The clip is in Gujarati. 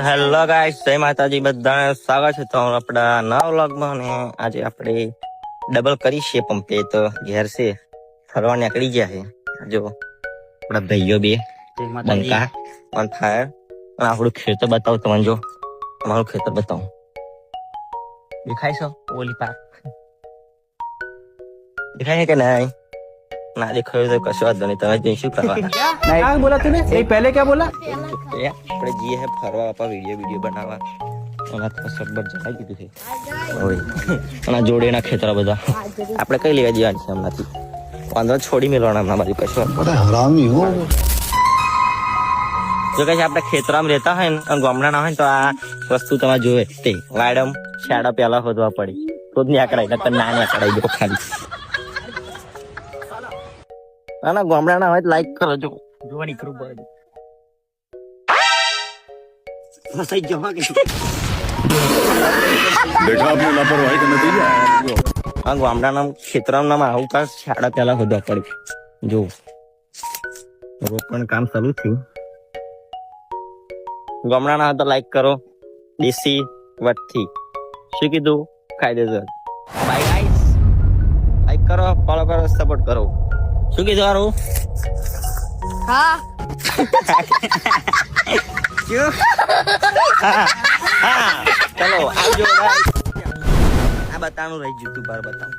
હેલો ગાઈસ, જય માતાજી, બધાને સ્વાગત છે તો આપણા નવા વ્લોગમાં. અને આજે આપણે ડબલ કરી છે પંપે, તો ઘેર છે ફરવા નીકળી ગયા છે. જો આપણા ભાઈઓ બે બંકા ઓન ફાયર. અને આપણું ખેતર બતાવું તમને. જો અમારું ખેતર બતાવું, દેખાય છે ઓલી પાક દેખાય છે કે નહીં? ના દેખાયું તો કશું વાંધો નહીં, તમે જઈ શું કરવાના? क्या बोला तूने? पहले क्या बोला? આપણે જઈએ હે ફરવા બાપા, વિડીયો બનાવવા. એના તો સબ્બર જણાઈ દીધું છે. અને જોડેના ખેતરા બધા આપણે કઈ લેવા જવાનું છે હમણાંથી? વાંધો છોડી મેળવાના હમણાં બાજુ કશું. हरामी हो। જો કે આપણે ખેતરામાં રહેતા હોય ને અને ગામડાના હોય ને તો આ વસ્તુ તમે જોવે તે વાયડમ છાડા પેલા હોદવા પડી તો જ નીકળાય, નકર ના નીકળાય. જો ખાલી ના ગામડાના હોય તો લાઈક કરો. જો જોવાની કરું પડે ફસાઈ જવા કે देखा आपने लापरवाही का नतीजा। આ ગામડાના ખેતરામાં આવું કાંઈ છાડા પેલા હોદવા પડે. જો રોપણ કામ ચાલુ થયું. ગામડાના તો લાઈક કરો, દેશી વટથી. શું કીધું? કાયદેસર. બાય ગાઈસ, લાઈક કરો, ફોલો કરો, સપોર્ટ કરો. શું કીધું હારું? હા ચલો આવજો. આ બતાવવાનું રહી ગયું તું, બાર બતાવું.